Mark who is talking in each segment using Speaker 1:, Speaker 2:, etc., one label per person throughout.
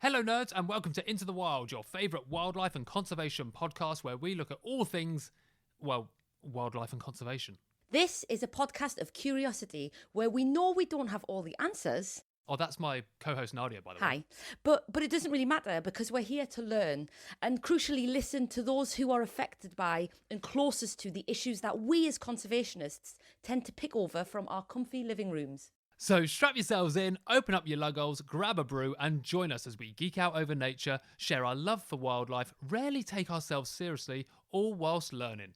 Speaker 1: Hello nerds and welcome to Into the Wild, your favourite wildlife and conservation podcast where we look at all things, well, wildlife and conservation.
Speaker 2: This is a podcast of curiosity where we know we don't have all the answers.
Speaker 1: Oh, that's my co-host Nadia, by the way.
Speaker 2: Hi. But it doesn't really matter because we're here to learn and crucially listen to those who are affected by and closest to the issues that we as conservationists tend to pick over from our comfy living rooms.
Speaker 1: So strap yourselves in, open up your luggles, grab a brew and join us as we geek out over nature, share our love for wildlife, rarely take ourselves seriously, all whilst learning.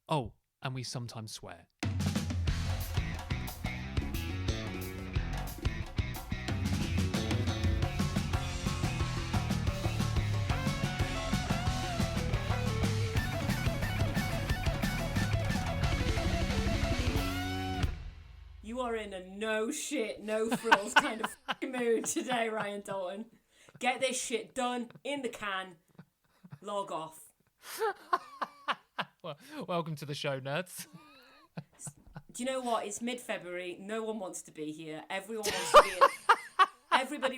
Speaker 1: Oh, and we sometimes swear.
Speaker 3: You are in a no shit, no frills kind of mood today, Ryan Dalton. Get this shit done in the can. Log off.
Speaker 1: Well, welcome to the show, nerds.
Speaker 3: Do you know what? It's mid-February. No one wants to be here. Everybody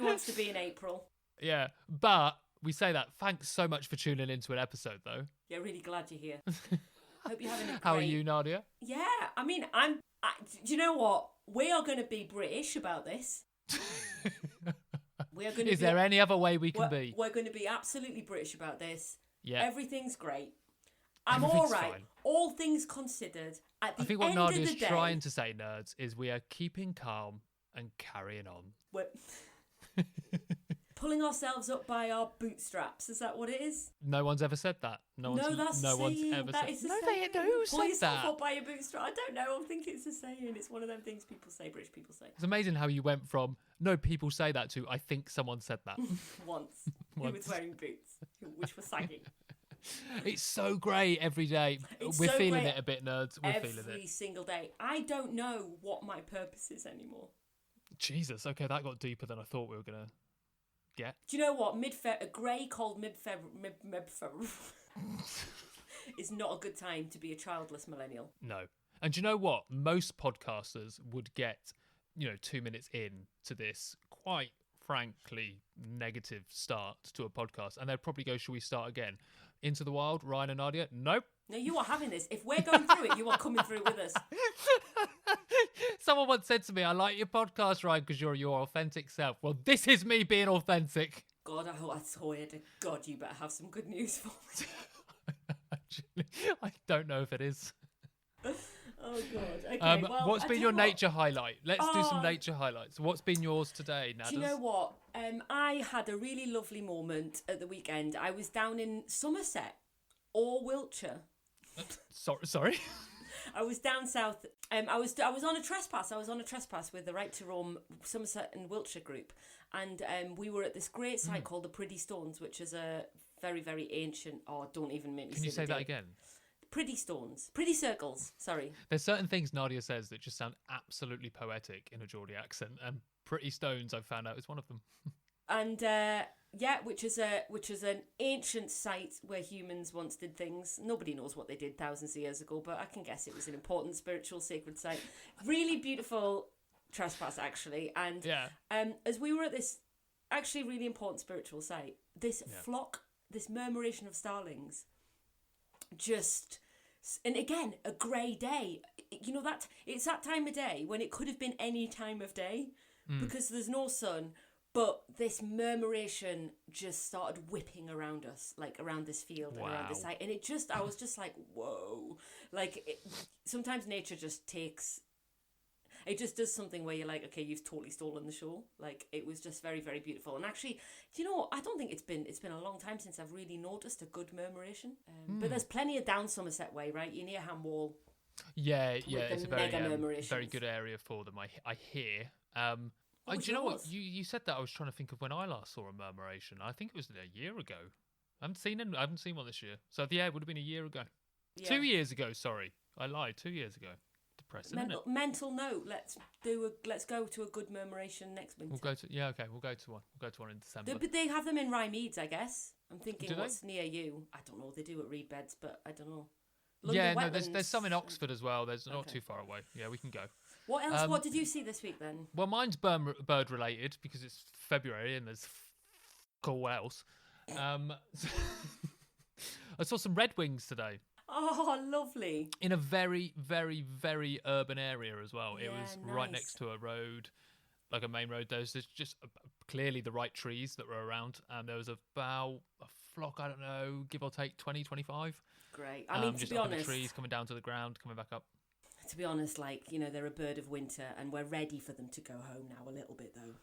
Speaker 3: wants to be in April.
Speaker 1: Yeah, but we say that. Thanks so much for tuning into an episode, though.
Speaker 3: Yeah, really glad you're here. Hope you're having a great...
Speaker 1: How are you, Nadia?
Speaker 3: Yeah, I mean, do you know what? We are going to be British about this.
Speaker 1: Is there any other way we can be?
Speaker 3: We're going to be absolutely British about this.
Speaker 1: Yeah.
Speaker 3: Everything's great. I'm all right.
Speaker 1: Fine.
Speaker 3: All things considered, at the
Speaker 1: I think what
Speaker 3: end of
Speaker 1: Nadia's
Speaker 3: the day...
Speaker 1: trying to say, nerds, is we are keeping calm and carrying on.
Speaker 3: We're pulling ourselves up by our bootstraps. Is that what it is?
Speaker 1: No one's ever said that.
Speaker 3: One's ever said
Speaker 1: that.
Speaker 3: Who
Speaker 1: Who
Speaker 3: Pull
Speaker 1: said
Speaker 3: yourself
Speaker 1: that?
Speaker 3: up by your bootstrap. I don't know. I think it's a saying. It's one of them things people say, British people say.
Speaker 1: It's amazing how you went from, no, people say that, to, I think someone said that.
Speaker 3: Once. Who was wearing boots, which were sagging.
Speaker 1: It's so great every day. We're
Speaker 3: so
Speaker 1: feeling
Speaker 3: great
Speaker 1: it a bit, nerds. We're feeling
Speaker 3: every
Speaker 1: it.
Speaker 3: single day. I don't know what my purpose is anymore.
Speaker 1: Jesus, okay, that got deeper than I thought we were going to get.
Speaker 3: Do you know what? A grey, cold mid-February is not a good time to be a childless millennial.
Speaker 1: No. And do you know what? Most podcasters would get, 2 minutes in to this quite frankly negative start to a podcast, and they'd probably go, shall we start again? Into the Wild, Ryan and Nadia? Nope.
Speaker 3: No, you are having this. If we're going through it, you are coming through with us.
Speaker 1: Someone once said to me, I like your podcast, Ryan, because you're your authentic self. Well, this is me being authentic.
Speaker 3: God, I swear to God, you better have some good news for me.
Speaker 1: Actually, I don't know if it is.
Speaker 3: Oh, God. Okay,
Speaker 1: what's been your nature highlight? Let's do some nature highlights. What's been yours today, Nadas?
Speaker 3: Do you know what? I had a really lovely moment at the weekend. I was down in Somerset or Wiltshire.
Speaker 1: Sorry.
Speaker 3: I was down south. I was on a trespass. I was on a trespass with the Right to Roam Somerset and Wiltshire group, and we were at this great site called the Pretty Stones, which is a very, very ancient. Oh, don't even make me.
Speaker 1: Can you say that again?
Speaker 3: Pretty stones, pretty circles. Sorry.
Speaker 1: There's certain things Nadia says that just sound absolutely poetic in a Geordie accent, and Pretty Stones, I've found out, is one of them.
Speaker 3: And which is an ancient site where humans once did things. Nobody knows what they did thousands of years ago, but I can guess it was an important spiritual sacred site. Really beautiful trespass, actually. And as we were at this actually really important spiritual site, this flock, this murmuration of starlings, and again, a grey day. That it's that time of day when it could have been any time of day because there's no sun. But this murmuration just started whipping around us, like around this field and around this site. And I was just like, whoa. Like, sometimes nature just does something where you're like, okay, you've totally stolen the show. Like, it was just very, very beautiful. And actually, do you know what? I don't think it's been a long time since I've really noticed a good murmuration. But there's plenty of down Somerset Way, right? You're near Ham Wall.
Speaker 1: Yeah, it's a very good area for them, I hear. Do you know what? You said that. I was trying to think of when I last saw a murmuration. I think it was a year ago. I haven't seen one this year. So, it would have been a year ago. Yeah. 2 years ago, sorry. I lied. 2 years ago. Depressing, isn't it?
Speaker 3: Mental note. Let's go to a good murmuration next winter.
Speaker 1: We'll go to one. We'll go to one in December.
Speaker 3: But they have them in Rye Meads, I guess. I'm thinking what's near you. I don't know. They do at Reed Beds, but I don't know.
Speaker 1: There's some in Oxford as well. There's not too far away. Yeah, we can go.
Speaker 3: What else? What did you see this week then?
Speaker 1: Well, mine's bird related because it's February and there's all else. I saw some red wings today.
Speaker 3: Oh, lovely.
Speaker 1: In a very, very, very urban area as well.
Speaker 3: Yeah,
Speaker 1: It was
Speaker 3: nice.
Speaker 1: right next to a road, like a main road. There's just clearly the right trees that were around. And there was about a flock, I don't know, give or take 20, 25.
Speaker 3: Great. I mean, to
Speaker 1: just
Speaker 3: be
Speaker 1: up in the
Speaker 3: honest,
Speaker 1: trees, coming down to the ground, coming back up.
Speaker 3: to be honest, like, you know, they're a bird of winter and we're ready for them to go home now a little bit, though.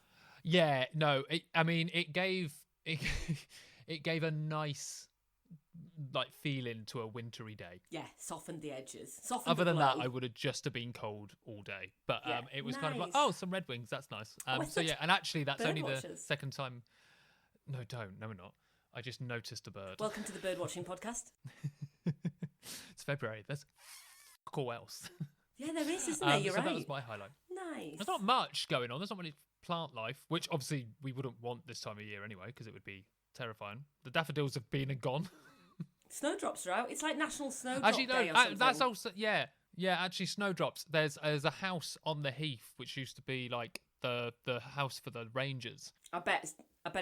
Speaker 1: Yeah, no, it gave a nice like feeling to a wintry day.
Speaker 3: Yeah, softened the edges. Softened
Speaker 1: Other
Speaker 3: the
Speaker 1: than
Speaker 3: blow.
Speaker 1: that, I would have just been cold all day. But
Speaker 3: Yeah,
Speaker 1: it was
Speaker 3: nice.
Speaker 1: kind of like, oh, some red wings, that's nice. So yeah, and actually that's
Speaker 3: bird
Speaker 1: only
Speaker 3: watchers.
Speaker 1: the second time. No, don't. No, we're not. I just noticed a bird.
Speaker 3: Welcome to the bird watching podcast.
Speaker 1: It's February. There's all else.
Speaker 3: Yeah, there is, isn't there? You're
Speaker 1: so
Speaker 3: right.
Speaker 1: that was my highlight.
Speaker 3: Nice.
Speaker 1: There's not much going on. There's not many plant life, which obviously we wouldn't want this time of year anyway, because it would be terrifying. The daffodils have been and gone.
Speaker 3: Snowdrops are out. It's like National Snowdrop
Speaker 1: Actually,
Speaker 3: Day
Speaker 1: no,
Speaker 3: or something.
Speaker 1: that's also actually snowdrops. There's a house on the heath which used to be like the house for the rangers.
Speaker 3: I bet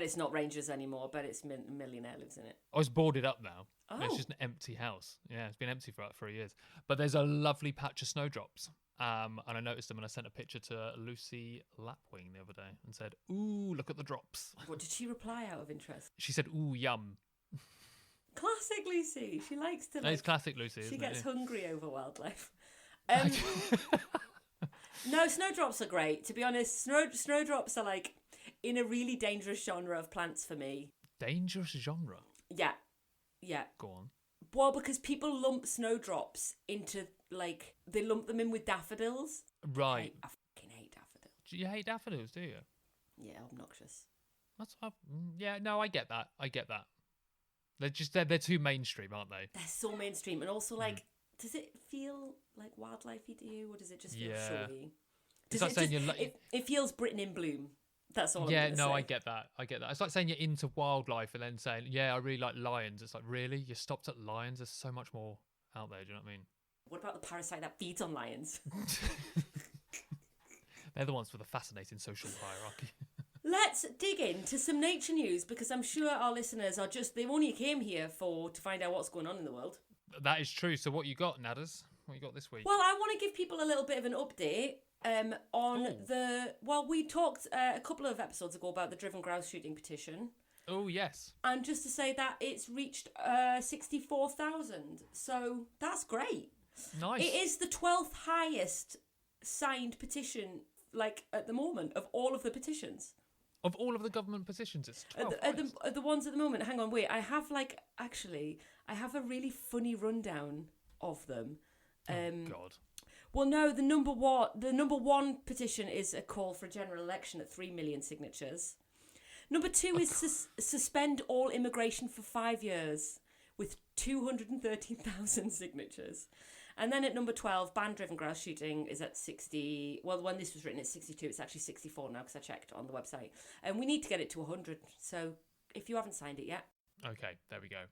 Speaker 3: it's not rangers anymore. I bet it's a millionaire lives in it.
Speaker 1: I was boarded up now.
Speaker 3: Oh.
Speaker 1: It's just an empty house. Yeah, it's been empty for like 3 years. But there's a lovely patch of snowdrops. And I noticed them and I sent a picture to Lucy Lapwing the other day and said, ooh, look at the drops.
Speaker 3: What did she reply out of interest?
Speaker 1: She said, ooh, yum.
Speaker 3: Classic Lucy. She likes to.
Speaker 1: It's classic Lucy,
Speaker 3: She
Speaker 1: isn't
Speaker 3: gets
Speaker 1: it?
Speaker 3: hungry over wildlife. No, snowdrops are great. To be honest, snowdrops are like in a really dangerous genre of plants for me.
Speaker 1: Dangerous genre?
Speaker 3: Yeah.
Speaker 1: Go on.
Speaker 3: Well, because people lump snowdrops into, like, they lump them in with daffodils.
Speaker 1: Right.
Speaker 3: I fucking hate daffodils.
Speaker 1: Do you hate daffodils, do you?
Speaker 3: Yeah, obnoxious.
Speaker 1: Yeah, no, I get that. They're too mainstream, aren't they?
Speaker 3: They're so mainstream. And also, like, does it feel like wildlifey to you, or does it just feel showy? It feels Britain in bloom. That's all I'm going to say.
Speaker 1: I get that. It's like saying you're into wildlife and then saying, yeah, I really like lions. It's like, really? You stopped at lions? There's so much more out there, do you know what I mean?
Speaker 3: What about the parasite that feeds on lions?
Speaker 1: They're the ones with a fascinating social hierarchy.
Speaker 3: Let's dig into some nature news, because I'm sure our listeners are they only came here to find out what's going on in the world.
Speaker 1: That is true. So what you got, Nadders? What you got this week?
Speaker 3: Well, I want to give people a little bit of an update we talked a couple of episodes ago about the driven grouse shooting petition.
Speaker 1: Oh, yes.
Speaker 3: And just to say that it's reached 64,000. So that's great.
Speaker 1: Nice.
Speaker 3: It is the 12th highest signed petition, like, at the moment, of all of the petitions.
Speaker 1: Of all of the government petitions, it's 12.
Speaker 3: At the ones at the moment. Hang on, wait. I have a really funny rundown of them.
Speaker 1: God.
Speaker 3: Well, no, the number one petition is a call for a general election at 3 million signatures. Number 2 is suspend all immigration for 5 years with 213,000 signatures. And then at number 12, ban driven grouse shooting is at 60. Well, when this was written, it's 62. It's actually 64 now because I checked on the website. And we need to get it to 100. So if you haven't signed it yet.
Speaker 1: Okay, there we go.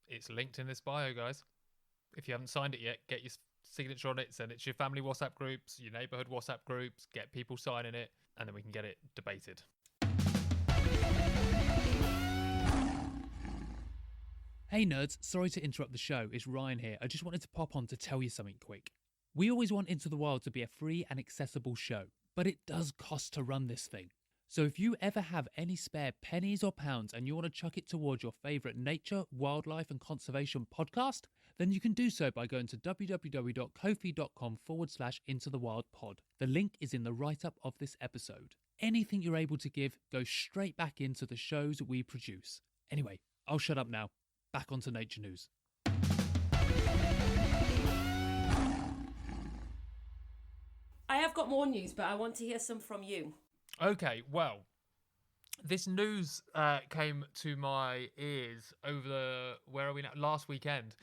Speaker 1: It's linked in this bio, guys. If you haven't signed it yet, get your signature on it, send it to your family WhatsApp groups, your neighbourhood WhatsApp groups, get people signing it, and then we can get it debated. Hey nerds, sorry to interrupt the show, it's Ryan here. I just wanted to pop on to tell you something quick. We always want Into the Wild to be a free and accessible show, but it does cost to run this thing. So if you ever have any spare pennies or pounds and you want to chuck it towards your favourite nature, wildlife and conservation podcast, then you can do so by going to www.ko-fi.com/intothewildpod. The link is in the write-up of this episode. Anything you're able to give goes straight back into the shows we produce. Anyway, I'll shut up now. Back onto nature news.
Speaker 3: I have got more news, but I want to hear some from you.
Speaker 1: Okay, well, this news came to my ears where are we now? Last weekend.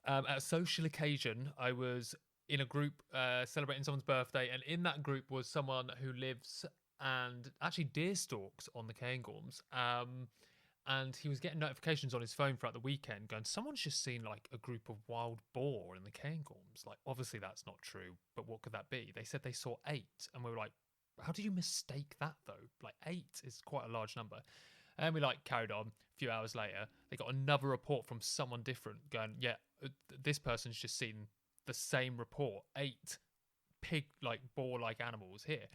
Speaker 1: At a social occasion, I was in a group celebrating someone's birthday, and in that group was someone who lives and actually deer stalks on the Cairngorms. And he was getting notifications on his phone throughout the weekend going, someone's just seen like a group of wild boar in the Cairngorms. Like, obviously that's not true, but what could that be? They said they saw 8, and we were like, how do you mistake that though? Like 8 is quite a large number. And we carried on. A few hours later, they got another report from someone different going, yeah, this person's just seen the same report, 8 boar-like animals here.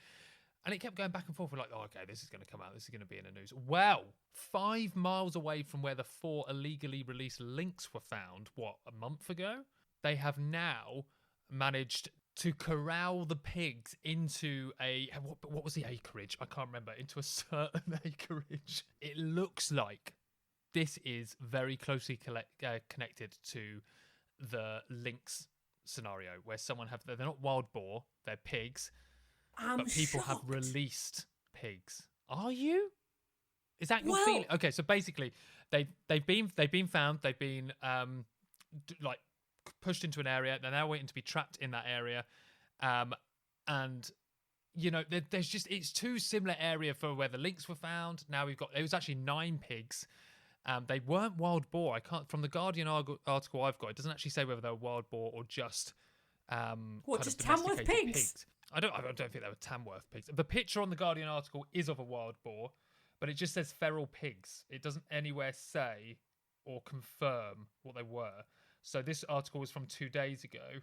Speaker 1: And it kept going back and forth. We're like, oh, okay, this is going to come out. This is going to be in the news. Well, 5 miles away from where the 4 illegally released lynx were found, a month ago? They have now managed to corral the pigs into what was the acreage? I can't remember. Into a certain acreage. It looks like this is very closely connected to the lynx scenario, where they're not wild boar, they're pigs. But people have released pigs. Are you? Is that your feeling? Okay, so basically, they've been found. They've been pushed into an area. They're now waiting to be trapped in that area, and there's just it's too similar area for where the lynx were found. Now it was actually 9 pigs. They weren't wild boar. I can't from the Guardian article I've got. It doesn't actually say whether they're wild boar or just
Speaker 3: just Tamworth pigs.
Speaker 1: I don't think they were Tamworth pigs. The picture on the Guardian article is of a wild boar, but it just says feral pigs. It doesn't anywhere say or confirm what they were. So this article was from 2 days ago.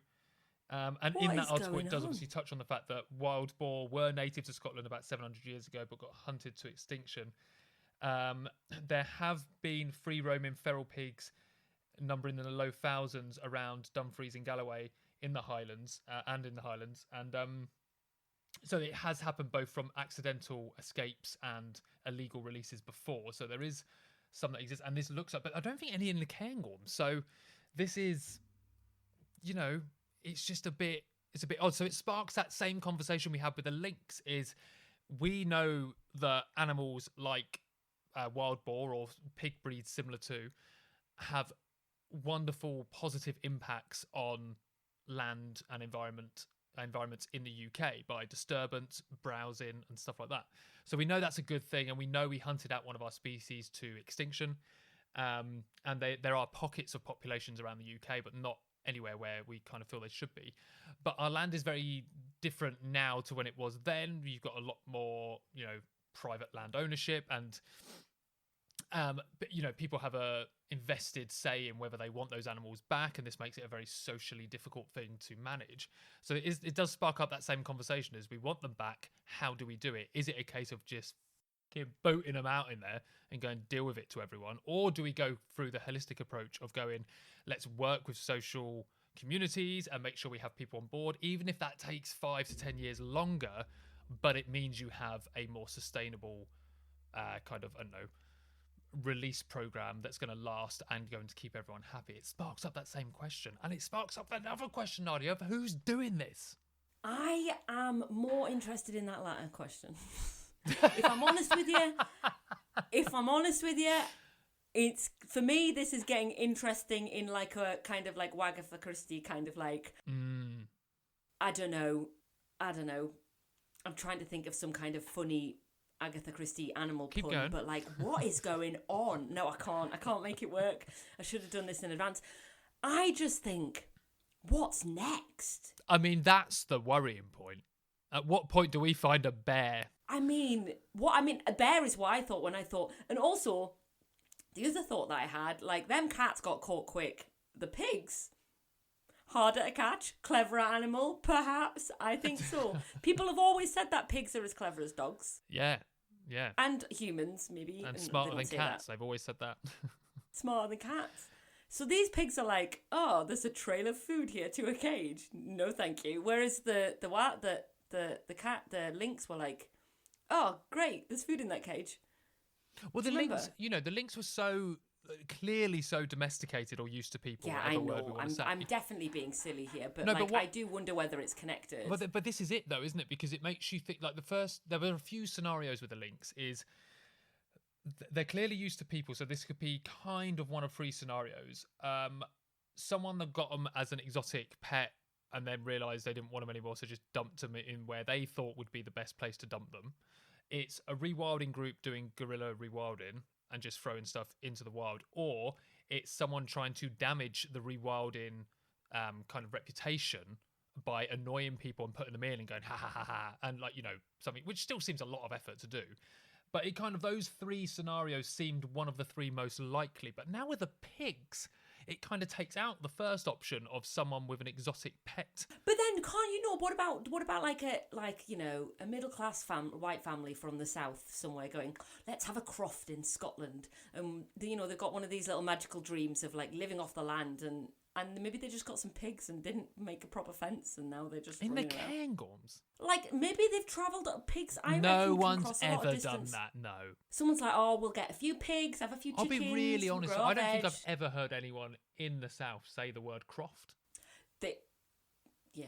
Speaker 1: And in that article, it does obviously touch on the fact that wild boar were native to Scotland about 700 years ago, but got hunted to extinction. There have been free-roaming feral pigs numbering in the low thousands around Dumfries and Galloway in the Highlands and so it has happened both from accidental escapes and illegal releases before. So there is some that exist, and this looks like, but I don't think any in the Cairngorms. So this is, it's just a bit odd. So it sparks that same conversation we had with the lynx. Is we know that animals like wild boar or pig breeds similar to have wonderful positive impacts on land and environments in the UK by disturbance, browsing and stuff like that. So we know that's a good thing, and we know we hunted out one of our species to extinction, and there are pockets of populations around the UK, but not anywhere where we kind of feel they should be. But our land is very different now to when it was then. You've got a lot more private land ownership, and but people have a invested say in whether they want those animals back, and this makes it a very socially difficult thing to manage. So it does spark up that same conversation as we want them back. How do we do it? Is it a case of just boating them out in there and go and deal with it to everyone, or do we go through the holistic approach of going, let's work with social communities and make sure we have people on board, even if that takes 5 to 10 years longer, but it means you have a more sustainable release program that's going to last and going to keep everyone happy. It sparks up that same question, and it sparks up another question, Nadia, of who's doing this.
Speaker 3: I am more interested in that latter question. If I'm honest with you, it's, for me, this is getting interesting in like a kind of like Wagatha Christie kind of like I don't know. I'm trying to think of some kind of funny Agatha Christie animal
Speaker 1: Keep
Speaker 3: pun,
Speaker 1: going.
Speaker 3: but like, what is going on? No, I can't make it work. I should have done this in advance. I just think, what's next?
Speaker 1: I mean, that's the worrying point. At what point do we find a bear?
Speaker 3: A bear is what I thought when I thought, and also the other thought that I had, like, them cats got caught quick. The pigs, harder to catch, cleverer animal, perhaps. I think so. People have always said that pigs are as clever as dogs.
Speaker 1: Yeah.
Speaker 3: And humans, maybe.
Speaker 1: And smarter than cats. They've always said that.
Speaker 3: Smarter than cats. So these pigs are like, oh, there's a trail of food here to a cage. No, thank you. Whereas the lynx were like, oh, great, there's food in that cage.
Speaker 1: Well, the lynx was so clearly so domesticated or used to people.
Speaker 3: Yeah, I know. I'm definitely being silly here, but I do wonder whether it's connected.
Speaker 1: But this is it though, isn't it? Because it makes you think. Like there were a few scenarios with the lynx. Is they're clearly used to people, so this could be kind of one of 3 scenarios. Someone that got them as an exotic pet and then realised they didn't want them anymore, so just dumped them in where they thought would be the best place to dump them. It's a rewilding group doing guerrilla rewilding and just throwing stuff into the wild, or it's someone trying to damage the rewilding kind of reputation by annoying people and putting them in and going ha ha ha ha, and something which still seems a lot of effort to do. But it kind of, those three scenarios seemed one of the three most likely. But now with the pigs, it kind of takes out the first option of someone with an exotic pet.
Speaker 3: But then, can't you know? What about like a middle class white family from the south somewhere going, let's have a croft in Scotland, and they've got one of these little magical dreams of like living off the land, and maybe they just got some pigs and didn't make a proper fence, and now they're just
Speaker 1: in the
Speaker 3: running
Speaker 1: Cairngorms.
Speaker 3: Like maybe they've travelled pigs.
Speaker 1: No one's ever done that. No.
Speaker 3: Someone's like, oh, we'll get a few pigs, have a few chickens.
Speaker 1: I'll be really honest.
Speaker 3: I
Speaker 1: don't think I've ever heard anyone in the south say the word croft.
Speaker 3: Yeah.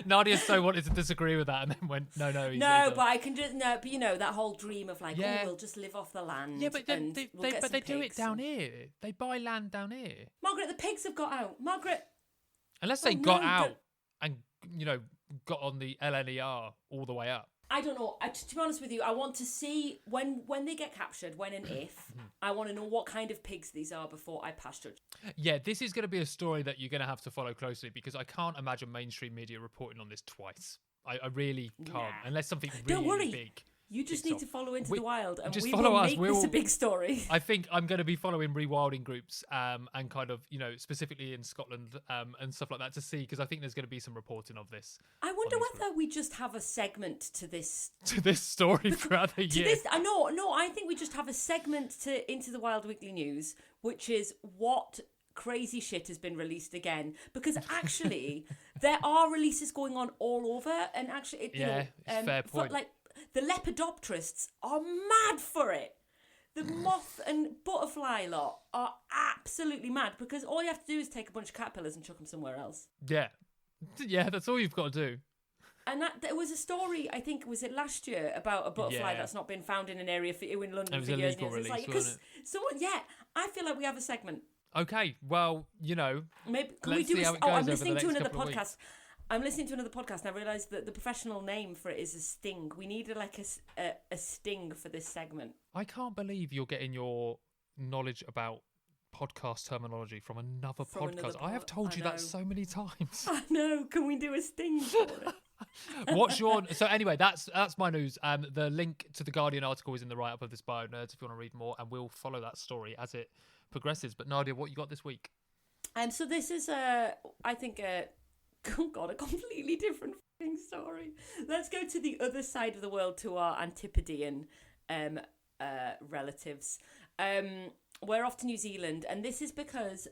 Speaker 1: Nadia so wanted to disagree with that and then went, no.
Speaker 3: But I can just but that whole dream of like, we'll just live off the land.
Speaker 1: Yeah, but they do it down
Speaker 3: and...
Speaker 1: here. They buy land down here.
Speaker 3: Margaret, the pigs have got out. Margaret.
Speaker 1: Unless they got out and got on the LNER all the way up.
Speaker 3: I don't know. To be honest with you, I want to see when they get captured, when and if. I want to know what kind of pigs these are before I pass judgment.
Speaker 1: Yeah, this is going to be a story that you're going to have to follow closely because I can't imagine mainstream media reporting on this twice. I really can't, unless something really big.
Speaker 3: You just need to follow Into the Wild, and we
Speaker 1: follow
Speaker 3: will
Speaker 1: us.
Speaker 3: make this a big story.
Speaker 1: I think I'm going to be following rewilding groups and kind of, specifically in Scotland and stuff like that to see, because I think there's going to be some reporting of this.
Speaker 3: I wonder whether we just have a segment to this
Speaker 1: story throughout the year.
Speaker 3: I think we just have a segment to Into the Wild Weekly News, which is what crazy shit has been released again, because actually there are releases going on all over, and actually
Speaker 1: fair point.
Speaker 3: The lepidopterists are mad for it. The moth and butterfly lot are absolutely mad, because all you have to do is take a bunch of caterpillars and chuck them somewhere else.
Speaker 1: Yeah, that's all you've got to do.
Speaker 3: And there was a story, I think, was it last year, about a butterfly that's not been found in an area in London for years.
Speaker 1: It was illegal release, wasn't it?
Speaker 3: I feel like we have a segment.
Speaker 1: Okay, well,
Speaker 3: maybe can we do? I'm listening to another podcast. I'm listening to another podcast, and I realised that the professional name for it is a sting. We needed a sting for this segment.
Speaker 1: I can't believe you're getting your knowledge about podcast terminology from another podcast. I have told you that so many times.
Speaker 3: I know. Can we do a sting for it?
Speaker 1: So anyway, that's my news. The link to the Guardian article is in the write-up of this Bio Nerds if you want to read more, and we'll follow that story as it progresses. But Nadia, what you got this week?
Speaker 3: So this is a completely different story. Let's go to the other side of the world, to our Antipodean relatives. We're off to New Zealand, and this is because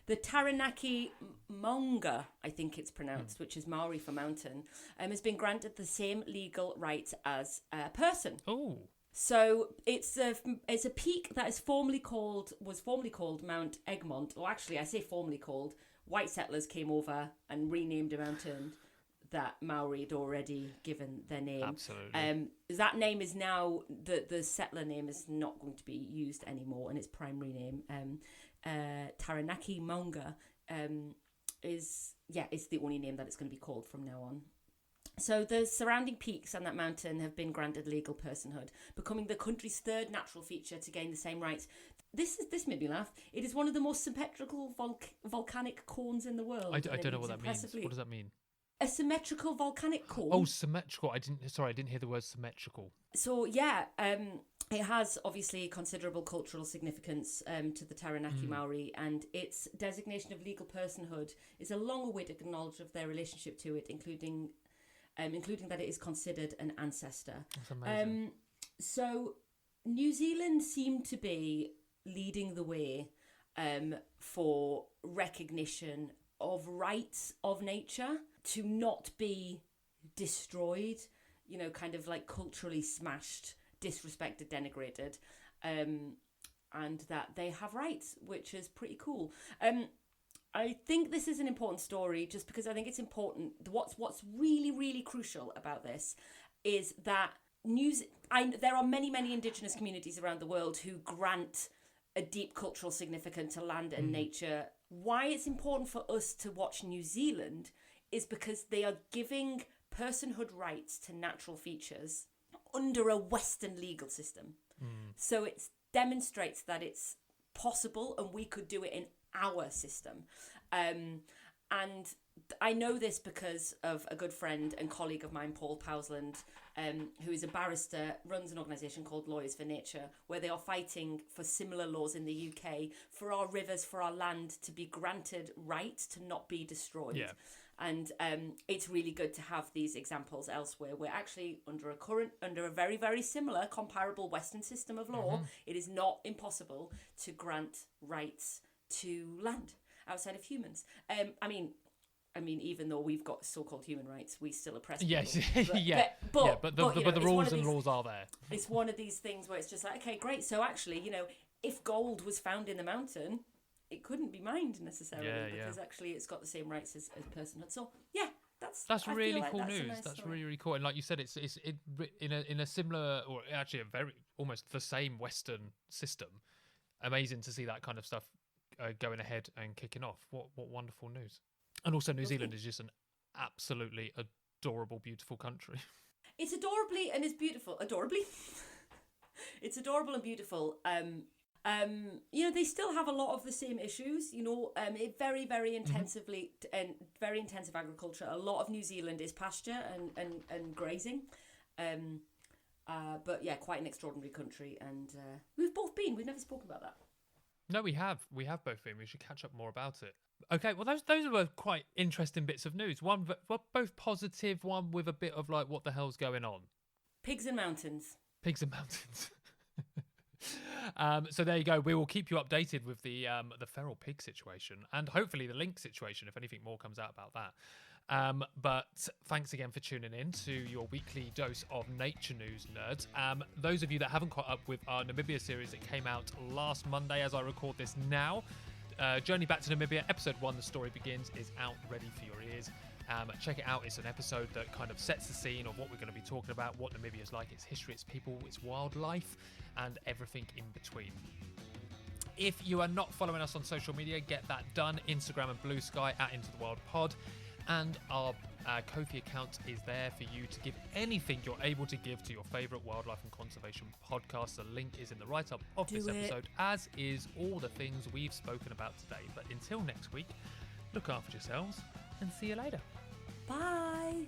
Speaker 3: the Taranaki Maunga, I think it's pronounced, which is Maori for mountain, has been granted the same legal rights as a person.
Speaker 1: Oh.
Speaker 3: So it's a peak that was formerly called Mount Egmont, or actually I say formerly called. White settlers came over and renamed a mountain that Maori had already given their name.
Speaker 1: Absolutely.
Speaker 3: That name is now, the settler name is not going to be used anymore in its primary name. Taranaki Maunga is the only name that it's going to be called from now on. So the surrounding peaks on that mountain have been granted legal personhood, becoming the country's third natural feature to gain the same rights. This made me laugh. It is one of the most symmetrical volcanic cones in the world.
Speaker 1: I don't know what that means. What does that mean?
Speaker 3: A symmetrical volcanic cone.
Speaker 1: Oh, symmetrical. I didn't hear the word symmetrical.
Speaker 3: So it has obviously considerable cultural significance to the Taranaki Maori, and its designation of legal personhood is a long-awaited acknowledgement of their relationship to it, including that it is considered an ancestor.
Speaker 1: That's amazing.
Speaker 3: So New Zealand seemed to be leading the way for recognition of rights of nature to not be destroyed, kind of like culturally smashed, disrespected, denigrated, and that they have rights, which is pretty cool. I think this is an important story just because I think it's important. What's really, really crucial about this is that there are many, many indigenous communities around the world who grant a deep cultural significance to land and nature. Why it's important for us to watch New Zealand is because they are giving personhood rights to natural features under a Western legal system. So it demonstrates that it's possible and we could do it in our system. And I know this because of a good friend and colleague of mine, Paul Powsland, who is a barrister, runs an organisation called Lawyers for Nature, where they are fighting for similar laws in the UK for our rivers, for our land to be granted right to not be destroyed.
Speaker 1: Yeah.
Speaker 3: And it's really good to have these examples elsewhere. We're actually under a very, very similar, comparable Western system of law. It is not impossible to grant rights to land outside of humans. I mean, even though we've got so-called human rights, we still oppress people.
Speaker 1: Yes,
Speaker 3: but
Speaker 1: the rules and laws are there.
Speaker 3: It's one of these things where it's just like, okay, great. So actually, if gold was found in the mountain, it couldn't be mined necessarily because actually it's got the same rights as personhood. So yeah, that's
Speaker 1: really
Speaker 3: like
Speaker 1: cool
Speaker 3: that's
Speaker 1: news.
Speaker 3: nice
Speaker 1: That's
Speaker 3: story.
Speaker 1: really cool. And like you said, it's in a similar, or actually a very almost the same Western system. Amazing to see that kind of stuff going ahead and kicking off. What wonderful news. And also New Zealand is just an absolutely adorable, beautiful country.
Speaker 3: It's adorably and it's beautiful. Adorably? It's adorable and beautiful. They still have a lot of the same issues, it very, very intensively and very intensive agriculture. A lot of New Zealand is pasture and grazing. But yeah, quite an extraordinary country. And we've both been. We've never spoken about that.
Speaker 1: No, we have. We have both been. We should catch up more about it. Okay, well, those were quite interesting bits of news. One, both positive, one with a bit of like, what the hell's going on?
Speaker 3: Pigs and mountains.
Speaker 1: Pigs and mountains. So there you go. We will keep you updated with the feral pig situation and hopefully the lynx situation if anything more comes out about that. But thanks again for tuning in to your weekly dose of nature news, nerds. Those of you that haven't caught up with our Namibia series that came out last Monday as I record this now, Journey Back to Namibia, episode 1, The Story Begins, is out ready for your ears. Check it out. It's an episode that kind of sets the scene of what we're going to be talking about, what Namibia is like, its history, its people, its wildlife, and everything in between. If you are not following us on social media, get that done. Instagram and Blue Sky at Into the Wild Pod. And our Ko-fi account is there for you to give anything you're able to give to your favourite wildlife and conservation podcast. The link is in the write-up of this episode, as is all the things we've spoken about today. But until next week, look after yourselves and see you later.
Speaker 3: Bye.